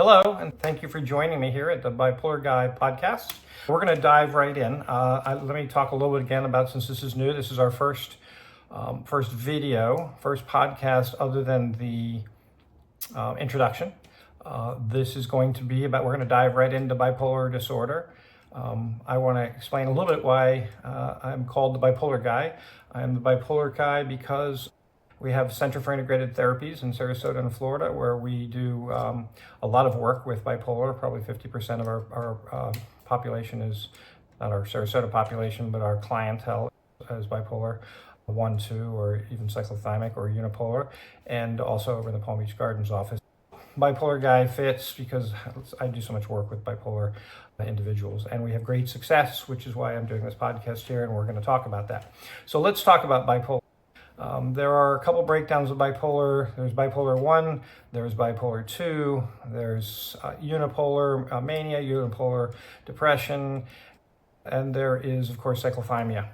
Hello, and thank you for joining me here at the Bipolar Guy podcast. We're going to dive right in. Let me talk a little bit again about, since this is new, this is our first podcast other than the introduction. This is going to be about, we're going to dive right into bipolar disorder. I want to explain a little bit why I'm called the Bipolar Guy. I'm the Bipolar Guy because we have Center for Integrated Therapies in Sarasota and Florida, where we do a lot of work with bipolar. Probably 50% of our population is, not our Sarasota population, but our clientele is bipolar 1, 2, or even cyclothymic or unipolar, and also over in the Palm Beach Gardens office. Bipolar Guy fits because I do so much work with bipolar individuals, and we have great success, which is why I'm doing this podcast here, and we're going to talk about that. So let's talk about bipolar. There are a couple breakdowns of bipolar. There's bipolar 1, there's bipolar 2, there's unipolar mania, unipolar depression, and there is, of course, cyclothymia.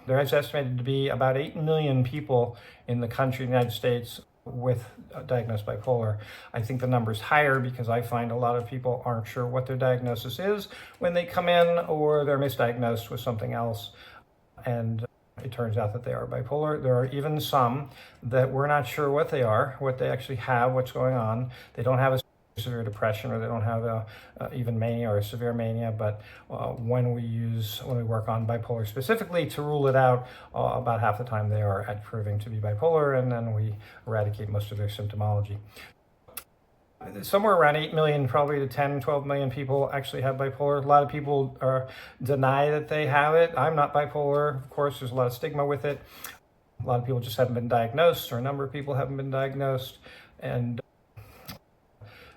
There is estimated to be about 8 million people in the country, United States, with diagnosed bipolar. I think the number's higher because I find a lot of people aren't sure what their diagnosis is when they come in, or they're misdiagnosed with something else, and it turns out that they are bipolar. There are even some that we're not sure what they are, what they actually have, what's going on. They don't have a severe depression, or they don't have even mania or a severe mania, but when we work on bipolar specifically to rule it out, about half the time they are at proving to be bipolar, and then we eradicate most of their symptomology. Somewhere around 8 million, probably to 10, 12 million people actually have bipolar. A lot of people deny that they have it. I'm not bipolar. Of course, there's a lot of stigma with it. A lot of people just haven't been diagnosed, or a number of people haven't been diagnosed. And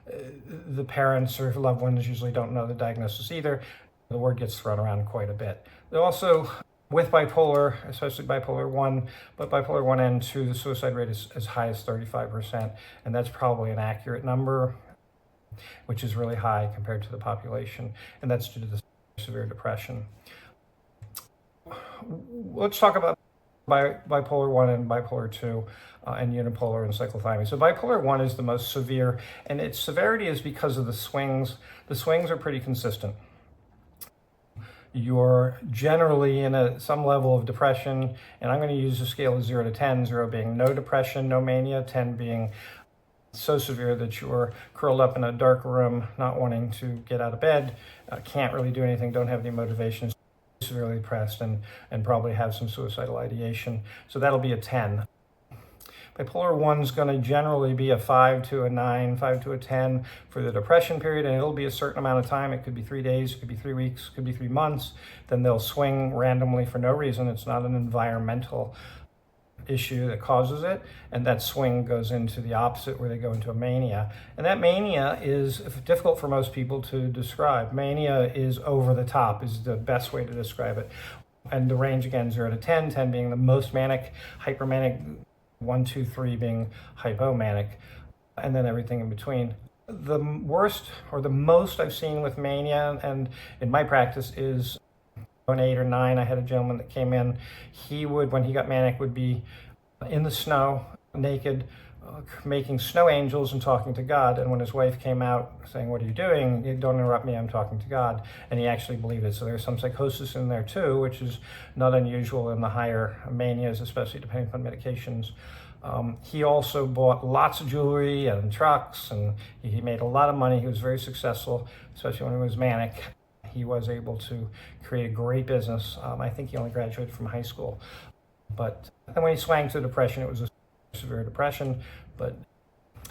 the parents or loved ones usually don't know the diagnosis either. The word gets thrown around quite a bit. They're also, with bipolar, especially bipolar 1, but bipolar 1 and 2, the suicide rate is as high as 35%, and that's probably an accurate number, which is really high compared to the population, and that's due to the severe depression. Let's talk about bipolar 1 and bipolar 2 and unipolar and cyclothymia. So bipolar 1 is the most severe, and its severity is because of the swings. The swings are pretty consistent. You're generally in some level of depression, and I'm going to use a scale of 0 to 10, 0 being no depression, no mania, 10 being so severe that you're curled up in a dark room, not wanting to get out of bed, can't really do anything, don't have any motivation, severely depressed, and probably have some suicidal ideation. So that'll be a 10. Bipolar 1 is going to generally be a 5 to a 9, 5 to a 10 for the depression period, and it'll be a certain amount of time. It could be 3 days, it could be 3 weeks, it could be 3 months. Then they'll swing randomly for no reason. It's not an environmental issue that causes it, and that swing goes into the opposite, where they go into a mania. And that mania is difficult for most people to describe. Mania is over the top, is the best way to describe it. And the range, again, 0 to 10, 10 being the most manic, hypermanic, 1, 2, 3 being hypomanic, and then everything in between. The worst or the most I've seen with mania, and in my practice, is an 8 or 9. I had a gentleman that came in. He would, when he got manic, would be in the snow, naked, making snow angels and talking to God. And when his wife came out saying, "What are you doing? Don't interrupt me, I'm talking to God." And he actually believed it. So there's some psychosis in there too, which is not unusual in the higher manias, especially depending upon medications. He also bought lots of jewelry and trucks, and he made a lot of money. He was very successful, especially when he was manic. He was able to create a great business. I think he only graduated from high school. But then when he swung to depression, it was a severe depression, but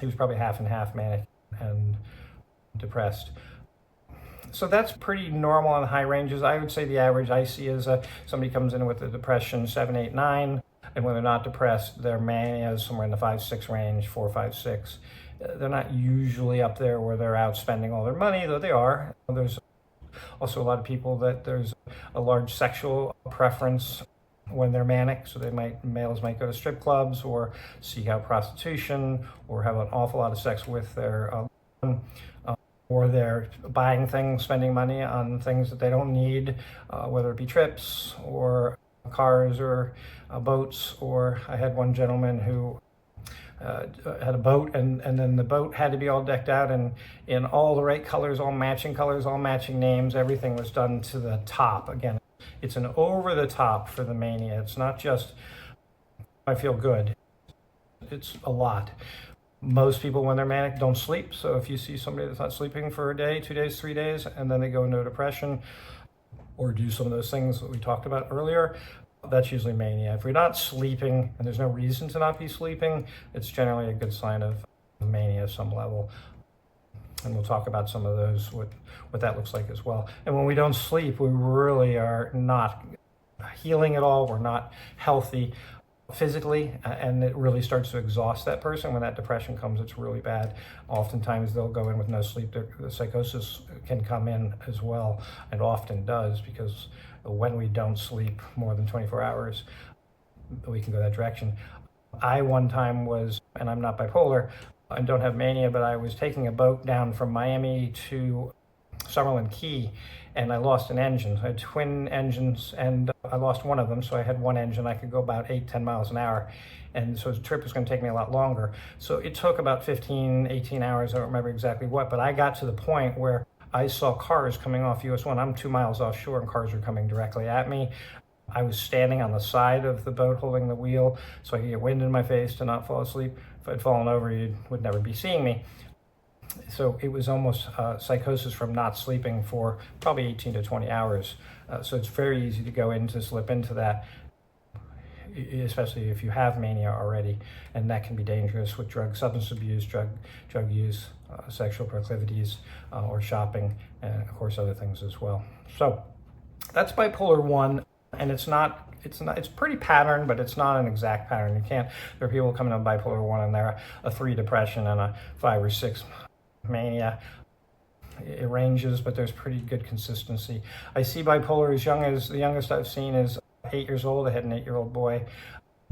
he was probably half and half, manic and depressed. So that's pretty normal on high ranges. I would say the average I see is somebody comes in with a depression 7, 8, 9, and when they're not depressed, their mania is somewhere in the 5, 6 range, 4, 5, 6. They're not usually up there where they're out spending all their money, though they are. There's also a lot of people that there's a large sexual preference when they're manic, so males might go to strip clubs or seek out prostitution or have an awful lot of sex with their or they're buying things, spending money on things that they don't need, whether it be trips or cars or boats. Or I had one gentleman who had a boat, and then the boat had to be all decked out and in all the right colors, all matching names. Everything was done to the top. Again, it's an over the top for the mania. It's not just, I feel good. It's a lot. Most people, when they're manic, don't sleep. So if you see somebody that's not sleeping for a day, 2 days, 3 days, and then they go into a depression or do some of those things that we talked about earlier, that's usually mania. If you're not sleeping and there's no reason to not be sleeping, it's generally a good sign of mania of some level. And we'll talk about some of those, what that looks like as well. And when we don't sleep, we really are not healing at all. We're not healthy physically, and it really starts to exhaust that person. When that depression comes, it's really bad. Oftentimes they'll go in with no sleep. The psychosis can come in as well, and often does, because when we don't sleep more than 24 hours, we can go that direction. I one time was, and I'm not bipolar and don't have mania, but I was taking a boat down from Miami to Summerlin Key, and I lost an engine. I had twin engines, and I lost one of them, so I had one engine. I could go about 8-10 miles an hour, and so the trip was going to take me a lot longer. So it took about 15-18 hours. I don't remember exactly what, but I got to the point where I saw cars coming off US 1. I'm 2 miles offshore, and cars were coming directly at me. I was standing on the side of the boat holding the wheel so I could get wind in my face to not fall asleep. If I'd fallen over, you would never be seeing me. So it was almost psychosis from not sleeping for probably 18 to 20 hours. So it's very easy to go into, slip into that, especially if you have mania already. And that can be dangerous with substance abuse, drug use, sexual proclivities, or shopping, and of course other things as well. So that's bipolar 1, and it's pretty patterned, but it's not an exact pattern. There are people coming on bipolar 1 and they're a 3 depression and a 5 or 6 mania. It ranges, but there's pretty good consistency. I see bipolar as young as, the youngest I've seen is 8 years old. I had an 8-year-old boy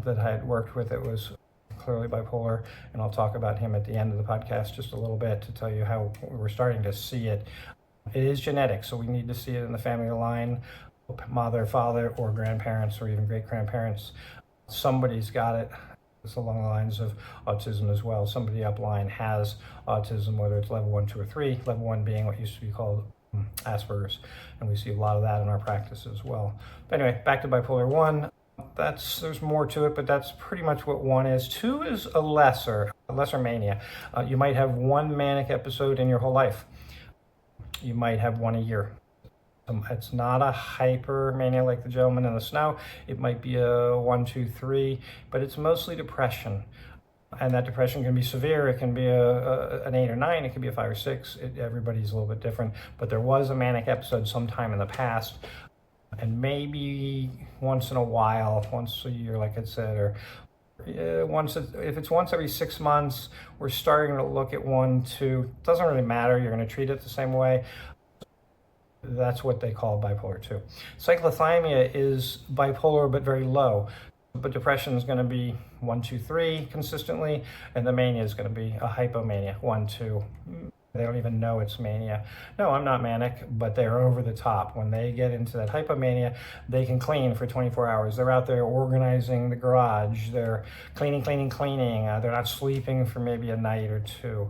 that I had worked with that was clearly bipolar, and I'll talk about him at the end of the podcast just a little bit to tell you how we're starting to see it. It is genetic, so we need to see it in the family line, mother, father, or grandparents, or even great-grandparents. Somebody's got it. It's along the lines of autism as well. Somebody upline has autism, whether it's level 1, 2, or 3. Level 1 being what used to be called Asperger's, and we see a lot of that in our practice as well. But anyway, back to bipolar 1. There's more to it, but that's pretty much what 1 is. 2 is a lesser mania. You might have one manic episode in your whole life. You might have one a year. It's not a hypermania like the gentleman in the snow. It might be a 1, 2, 3, but it's mostly depression. And that depression can be severe. It can be an 8 or 9. It can be a 5 or 6. Everybody's a little bit different. But there was a manic episode sometime in the past, and maybe once in a while, once a year, like I said, or if it's once every 6 months, we're starting to look at 1, 2. It doesn't really matter. You're going to treat it the same way. That's what they call bipolar 2. Cyclothymia is bipolar, but very low. But depression is going to be 1, 2, 3 consistently, and the mania is going to be a hypomania, 1, 2. They don't even know it's mania. No, I'm not manic, but they're over the top. When they get into that hypomania, they can clean for 24 hours. They're out there organizing the garage. They're cleaning. They're not sleeping for maybe a night or 2.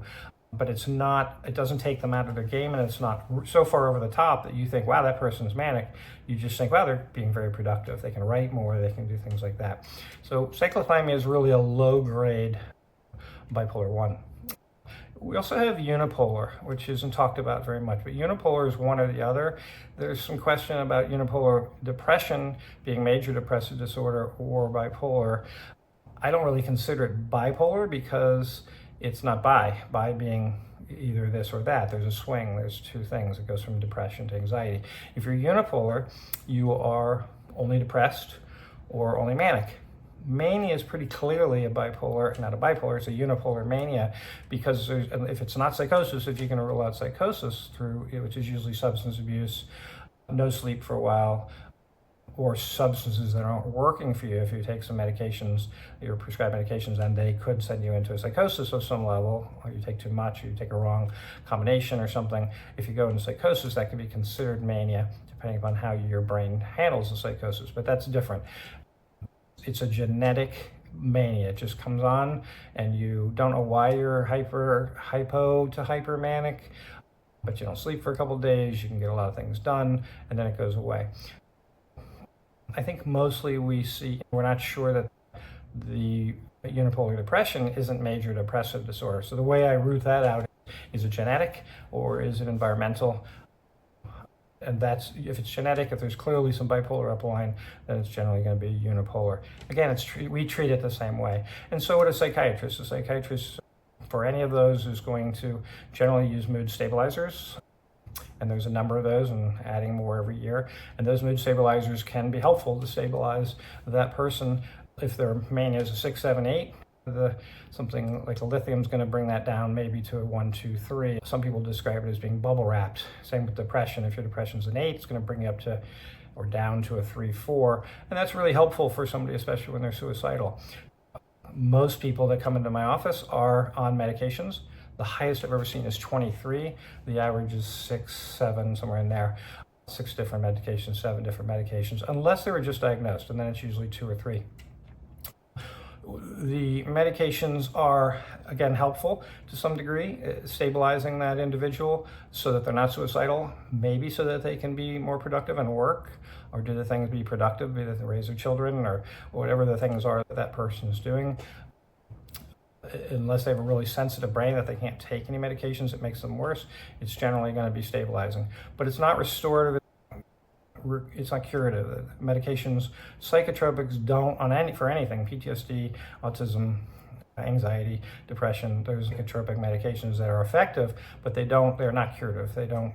But it doesn't take them out of their game, and it's not so far over the top that you think, wow, that person's manic. You just think, wow, they're being very productive. They can write more, they can do things like that. So cyclothymia is really a low-grade bipolar 1. We also have unipolar, which isn't talked about very much, but unipolar is one or the other. There's some question about unipolar depression being major depressive disorder or bipolar. I don't really consider it bipolar because it's not bi being either this or that. There's a swing. There's 2 things. It goes from depression to anxiety. If you're unipolar, you are only depressed or only manic. Mania is pretty clearly not a bipolar, it's a unipolar mania, because if it's not psychosis, if you can rule out psychosis which is usually substance abuse, no sleep for a while, or substances that aren't working for you. If you take some medications, your prescribed medications, and they could send you into a psychosis of some level, or you take too much, or you take a wrong combination or something. If you go into psychosis, that can be considered mania, depending upon how your brain handles the psychosis, but that's different. It's a genetic mania. It just comes on and you don't know why you're hypo to hypermanic, but you don't sleep for a couple of days, you can get a lot of things done, and then it goes away. I think mostly we're not sure that the unipolar depression isn't major depressive disorder. So the way I root that out is it genetic or is it environmental? And that's, if it's genetic, if there's clearly some bipolar upline, then it's generally going to be unipolar. Again, we treat it the same way. And so would a psychiatrist. A psychiatrist for any of those is going to generally use mood stabilizers. And there's a number of those and adding more every year. And those mood stabilizers can be helpful to stabilize that person. If their mania is a 6, 7, 8, something like a lithium is going to bring that down maybe to a 1, 2, 3. Some people describe it as being bubble wrapped. Same with depression. If your depression is an 8, it's going to bring you up to or down to a 3, 4. And that's really helpful for somebody, especially when they're suicidal. Most people that come into my office are on medications. The highest I've ever seen is 23. The average is 6, 7, somewhere in there. 6 different medications, 7 different medications, unless they were just diagnosed, and then it's usually 2 or 3. The medications are, again, helpful to some degree, stabilizing that individual so that they're not suicidal, maybe so that they can be more productive and work, or do the things be productive, be that they raise their children, or whatever the things are that that person is doing. Unless they have a really sensitive brain that they can't take any medications, it makes them worse. It's generally going to be stabilizing, but it's not restorative. It's not curative. Medications, psychotropics don't for anything, PTSD, autism, anxiety, depression. There's psychotropic medications that are effective, but they're not curative. They don't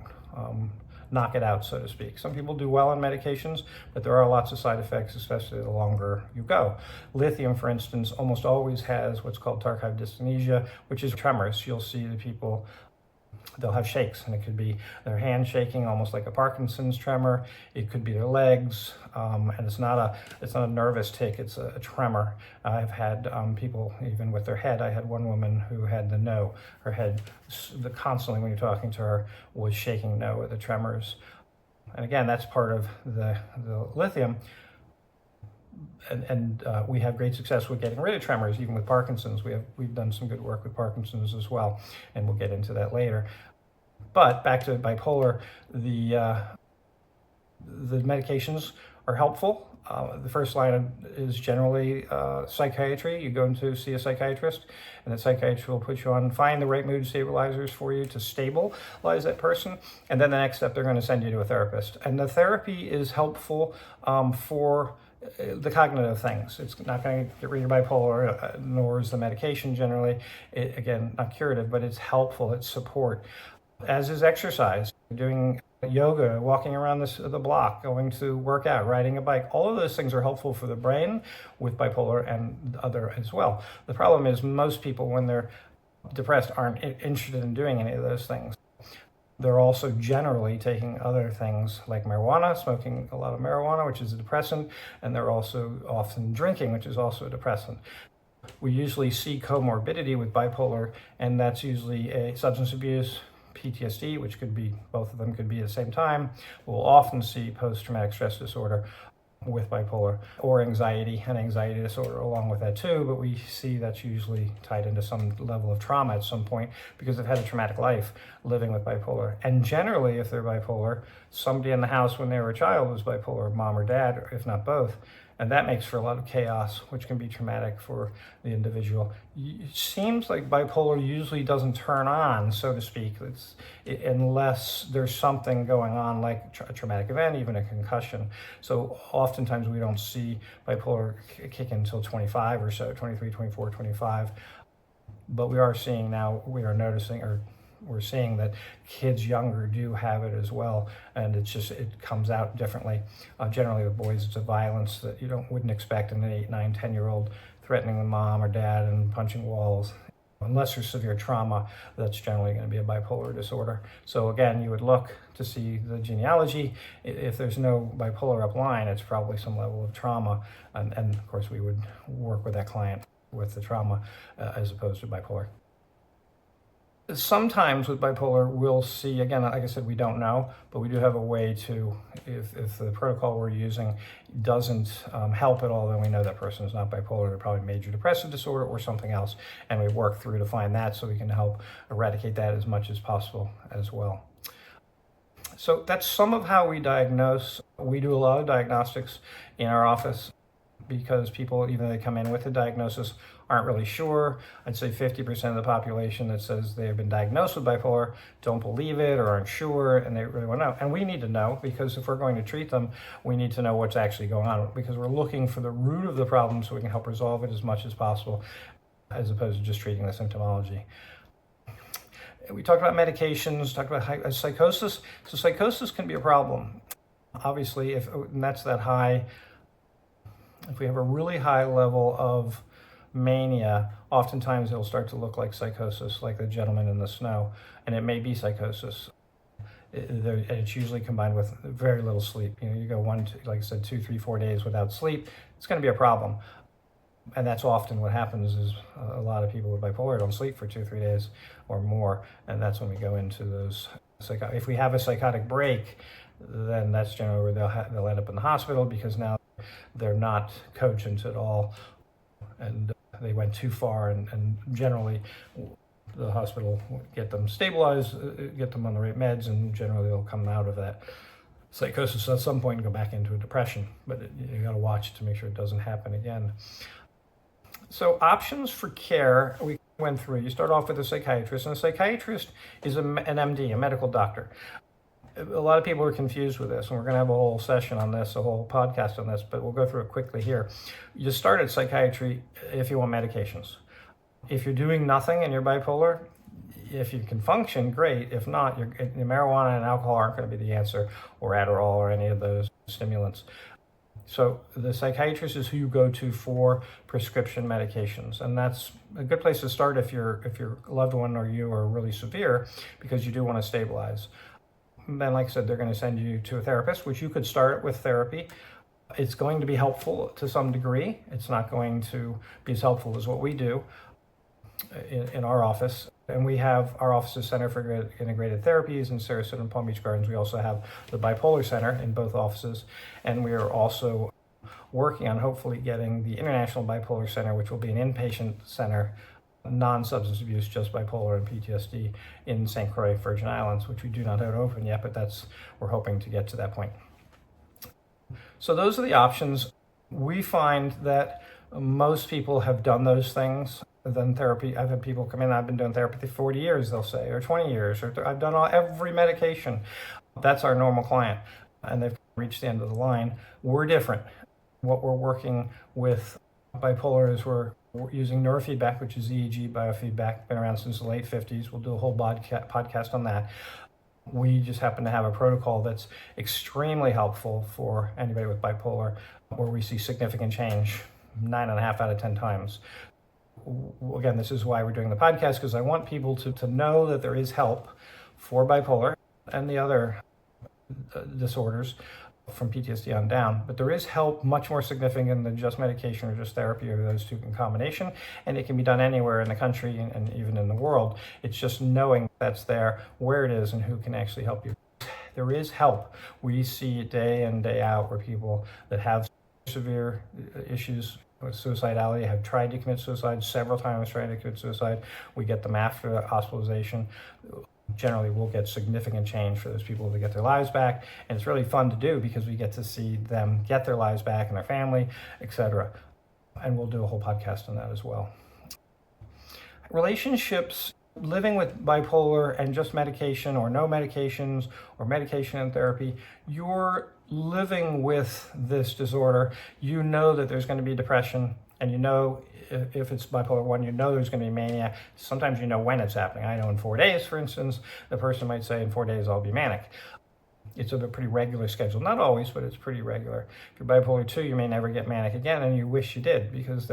knock it out, so to speak. Some people do well on medications, but there are lots of side effects, especially the longer you go. Lithium, for instance, almost always has what's called tardive dyskinesia, which is tremors. You'll see the people, they'll have shakes, and it could be their hand shaking, almost like a Parkinson's tremor. It could be their legs, and it's not a nervous tic, it's a tremor. I've had people even with their head. I had one woman who had her head constantly when you're talking to her was shaking no with the tremors. And again, that's part of the lithium. And we have great success with getting rid of tremors, even with Parkinson's. We've done some good work with Parkinson's as well, and we'll get into that later. But back to bipolar, the medications are helpful. The first line is generally psychiatry. You go in to see a psychiatrist, and the psychiatrist will put you on, find the right mood stabilizers for you to stabilize that person. And then the next step, they're going to send you to a therapist. And the therapy is helpful for the cognitive things. It's not going to get rid of your bipolar, nor is the medication generally. Again, not curative, but it's helpful, it's support. As is exercise, doing yoga, walking around the block, going to work out, riding a bike. All of those things are helpful for the brain with bipolar and other as well. The problem is most people, when they're depressed, aren't interested in doing any of those things. They're also generally taking other things like marijuana, smoking a lot of marijuana, which is a depressant, and they're also often drinking, which is also a depressant. We usually see comorbidity with bipolar, and that's usually a substance abuse, PTSD, which could be, both of them could be at the same time. We'll often see post-traumatic stress disorder with bipolar, or anxiety and anxiety disorder along with that too, but we see that's usually tied into some level of trauma at some point because they've had a traumatic life living with bipolar. And generally, if they're bipolar, somebody in the house when they were a child was bipolar, mom or dad, or if not both. And that makes for a lot of chaos, which can be traumatic for the individual. It seems like bipolar usually doesn't turn on, so to speak, unless there's something going on like a traumatic event, even a concussion. So oftentimes we don't see bipolar kick in until 25 or so, 23, 24, 25. But we are seeing now, we're seeing that kids younger do have it as well, and it comes out differently. Generally with boys, it's a violence that you wouldn't expect in an 8, 9, 10-year-old threatening the mom or dad and punching walls. Unless there's severe trauma, that's generally going to be a bipolar disorder. So again, you would look to see the genealogy. If there's no bipolar upline, it's probably some level of trauma, and of course we would work with that client with the trauma as opposed to bipolar. Sometimes with bipolar, we'll see, again, like I said, we don't know, but we do have a way to, if the protocol we're using doesn't help at all, then we know that person is not bipolar, they're probably major depressive disorder or something else, and we work through to find that so we can help eradicate that as much as possible as well. So that's some of how we diagnose. We do a lot of diagnostics in our office because people, even though they come in with a diagnosis, aren't really sure. I'd say 50% of the population that says they have been diagnosed with bipolar don't believe it or aren't sure, and they really want to know. And we need to know, because if we're going to treat them, we need to know what's actually going on, because we're looking for the root of the problem so we can help resolve it as much as possible, as opposed to just treating the symptomology. We talked about medications, talked about psychosis. So psychosis can be a problem. Obviously, and that's that high, if we have a really high level of mania, oftentimes it'll start to look like psychosis, like the gentleman in the snow, and it may be psychosis. It's usually combined with very little sleep. You go like I said, 2, 3, 4 days without sleep, it's going to be a problem. And that's often what happens is a lot of people with bipolar don't sleep for 2 or 3 days or more, and that's when we go into those if we have a psychotic break, then that's generally where they'll end up in the hospital, because now they're not cogent at all, and they went too far, and generally the hospital will get them stabilized, get them on the right meds, and generally they'll come out of that psychosis at some point and go back into a depression. But you got to watch to make sure it doesn't happen again. So options for care, we went through. You start off with a psychiatrist, and a psychiatrist is an MD, a medical doctor. A lot of people are confused with this, and we're going to have a whole session on this, a whole podcast on this, but we'll go through it quickly here. You start at psychiatry if you want medications. If you're doing nothing and you're bipolar, if you can function, great. If not, marijuana and alcohol aren't going to be the answer, or Adderall or any of those stimulants. So the psychiatrist is who you go to for prescription medications, and that's a good place to start if your loved one or you are really severe, because you do want to stabilize. Then, like I said, they're going to send you to a therapist, which you could start with therapy. It's going to be helpful to some degree. It's not going to be as helpful as what we do in our office. And we have our offices Center for Integrated Therapies in Sarasota and Palm Beach Gardens. We also have the Bipolar Center in both offices. And we are also working on hopefully getting the International Bipolar Center, which will be an inpatient center, non-substance abuse, just bipolar and PTSD, in St. Croix, Virgin Islands, which we do not have open yet, but we're hoping to get to that point. So those are the options. We find that most people have done those things. Then therapy, I've had people come in, I've been doing therapy for 40 years, they'll say, or 20 years, or I've done every medication. That's our normal client, and they've reached the end of the line. We're different. What we're working with bipolar is we're using neurofeedback, which is EEG biofeedback, been around since the late 50s. We'll do a whole podcast on that. We just happen to have a protocol that's extremely helpful for anybody with bipolar, where we see significant change 9.5 out of 10 times. Again, this is why we're doing the podcast, because I want people to know that there is help for bipolar and the other disorders from PTSD on down, but there is help much more significant than just medication or just therapy, or those two in combination, and it can be done anywhere in the country and even in the world. It's just knowing that's there, where it is, and who can actually help you. There is help. We see it day in, day out, where people that have severe issues with suicidality have tried to commit suicide several times, trying to commit suicide. We get them after hospitalization. Generally, we'll get significant change for those people to get their lives back, and it's really fun to do because we get to see them get their lives back and their family, etc. And we'll do a whole podcast on that as well. Relationships, living with bipolar and just medication or no medications, or medication and therapy, you're living with this disorder. You know that there's going to be depression, and you know if it's bipolar 1, you know there's going to be mania. Sometimes you know when it's happening. I know in 4 days, for instance, the person might say in 4 days I'll be manic. It's a pretty regular schedule. Not always, but it's pretty regular. If you're bipolar 2, you may never get manic again, and you wish you did, because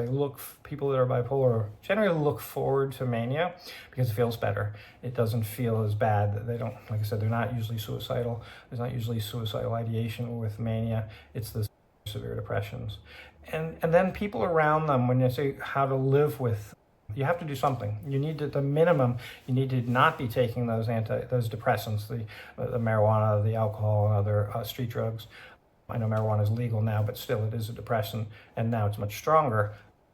people that are bipolar generally look forward to mania because it feels better. It doesn't feel as bad. They don't, like I said, they're not usually suicidal. There's not usually suicidal ideation with mania. It's the severe depressions. And then people around them, when you say how to live with you have to do something. You need to, the minimum, you need to not be taking those depressants, the marijuana, the alcohol, and other street drugs. I know marijuana is legal now, but still it is a depressant, and now it's much stronger.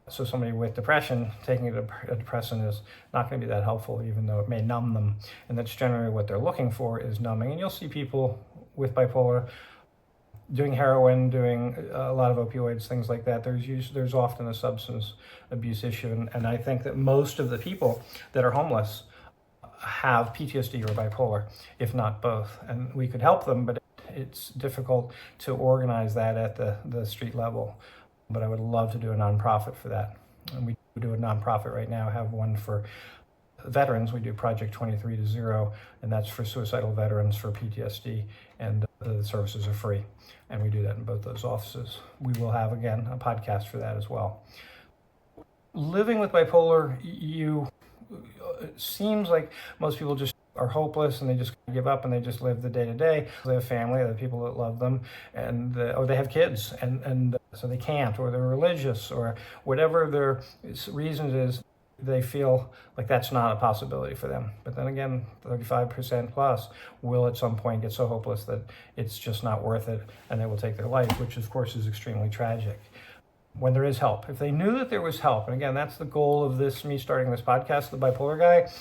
So somebody with depression taking a depressant is not going to be that helpful, even though it may numb them. And that's generally what they're looking for, is numbing. And you'll see people with bipolar doing heroin, doing a lot of opioids, things like that. There's often a substance abuse issue. And I think that most of the people that are homeless have PTSD or bipolar, if not both. And we could help them, but it's difficult to organize that at the street level. But I would love to do a nonprofit for that. And we do a nonprofit right now, have one for veterans. We do Project 23 to 0, and that's for suicidal veterans for PTSD, and the services are free. And we do that in both those offices. We will have, again, a podcast for that as well. Living with bipolar, it seems like most people just are hopeless and they just give up and they just live the day to day. They have family, they have people that love them, and or they have kids, and so they can't, or they're religious, or whatever their reasons is. They feel like that's not a possibility for them. But then again, 35% plus will at some point get so hopeless that it's just not worth it, and they will take their life, which of course is extremely tragic. When there is help, if they knew that there was help, and again, that's the goal of me starting this podcast, The Bipolar Guy,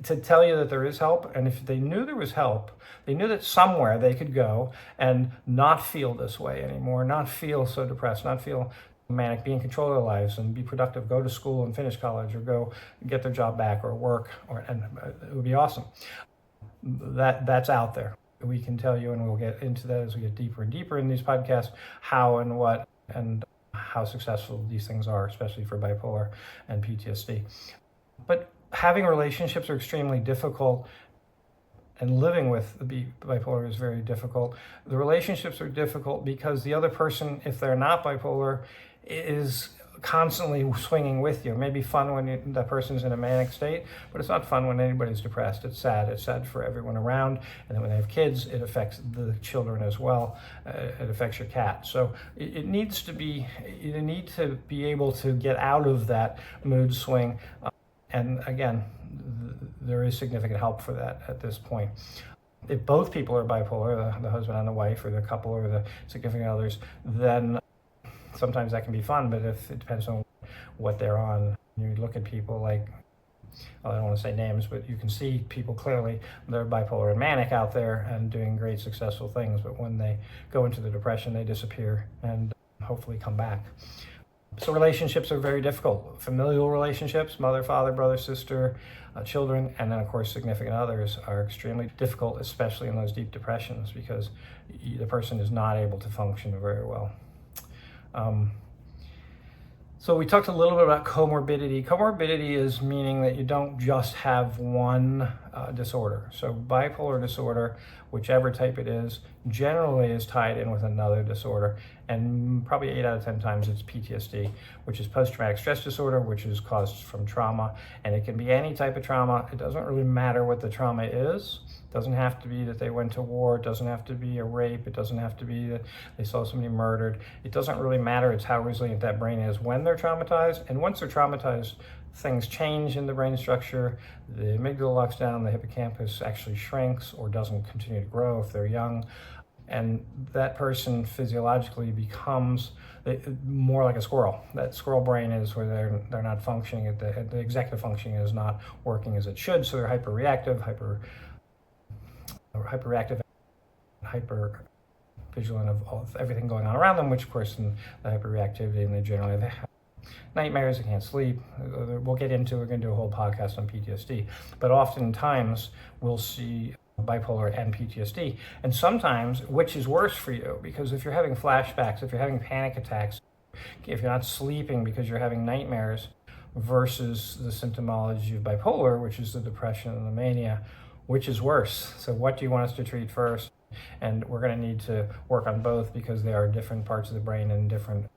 to tell you that there is help. And if they knew there was help, they knew that somewhere they could go and not feel this way anymore, not feel so depressed, not feel manic, be in control of their lives and be productive, go to school and finish college, or go get their job back, or work, and it would be awesome. That's out there. We can tell you, and we'll get into that as we get deeper and deeper in these podcasts, how and what and how successful these things are, especially for bipolar and PTSD. But having relationships are extremely difficult, and living with the bipolar is very difficult. The relationships are difficult because the other person, if they're not bipolar, is constantly swinging with you. It may be fun when that person's in a manic state, but it's not fun when anybody's depressed. It's sad. It's sad for everyone around. And then when they have kids, it affects the children as well. It affects your cat. So you need to be able to get out of that mood swing. And again, there is significant help for that at this point. If both people are bipolar, the husband and the wife, or the couple, or the significant others, then sometimes that can be fun, but if it depends on what they're on. You look at people like, well, I don't want to say names, but you can see people clearly, they're bipolar and manic out there and doing great successful things, but when they go into the depression, they disappear and hopefully come back. So relationships are very difficult. Familial relationships, mother, father, brother, sister, children, and then of course significant others are extremely difficult, especially in those deep depressions, because the person is not able to function very well. So we talked a little bit about comorbidity. Comorbidity is meaning that you don't just have one disorder. So bipolar disorder, whichever type it is, generally is tied in with another disorder. And probably 8 out of 10 times it's PTSD, which is post-traumatic stress disorder, which is caused from trauma. And it can be any type of trauma. It doesn't really matter what the trauma is. It doesn't have to be that they went to war. It doesn't have to be a rape. It doesn't have to be that they saw somebody murdered. It doesn't really matter. It's how resilient that brain is when they're traumatized. And once they're traumatized, things change in the brain structure. The amygdala locks down, the hippocampus actually shrinks or doesn't continue to grow if they're young. And that person physiologically becomes more like a squirrel. That squirrel brain is where they're not functioning, the executive functioning is not working as it should, so they're hyperreactive, hyper vigilant of everything going on around them, which of course in the hyperreactivity, and they generally have nightmares, they can't sleep. We're going to do a whole podcast on PTSD, but oftentimes we'll see bipolar and PTSD. And sometimes, which is worse for you, because if you're having flashbacks, if you're having panic attacks, if you're not sleeping because you're having nightmares, versus the symptomology of bipolar, which is the depression and the mania, which is worse? So what do you want us to treat first? And we're going to need to work on both, because they are different parts of the brain and different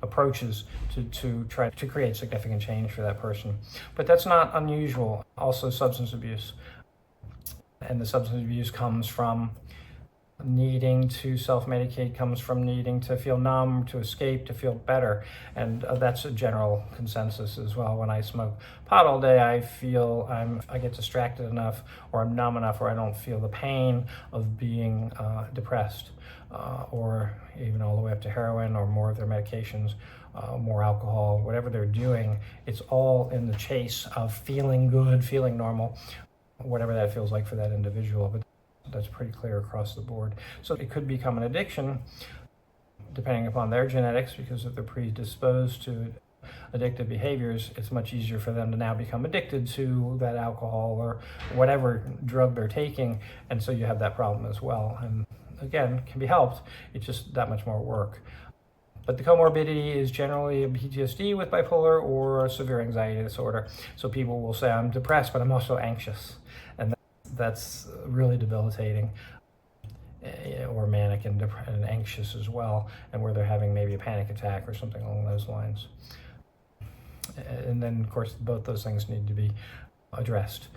approaches to try to create significant change for that person. But that's not unusual. Also substance abuse. And the substance abuse comes from needing to self-medicate comes from needing to feel numb, to escape, to feel better. And that's a general consensus as well. When I smoke pot all day, I feel I get distracted enough, or I'm numb enough, or I don't feel the pain of being depressed, or even all the way up to heroin or more of their medications, more alcohol, whatever they're doing. It's all in the chase of feeling good, feeling normal, whatever that feels like for that individual. But that's pretty clear across the board. So it could become an addiction depending upon their genetics, because if they're predisposed to addictive behaviors, it's much easier for them to now become addicted to that alcohol or whatever drug they're taking. And so you have that problem as well. And again, can be helped. It's just that much more work. But the comorbidity is generally a PTSD with bipolar or a severe anxiety disorder. So people will say, I'm depressed, but I'm also anxious. And that's really debilitating, or manic and anxious as well, and where they're having maybe a panic attack or something along those lines. And then, of course, both those things need to be addressed.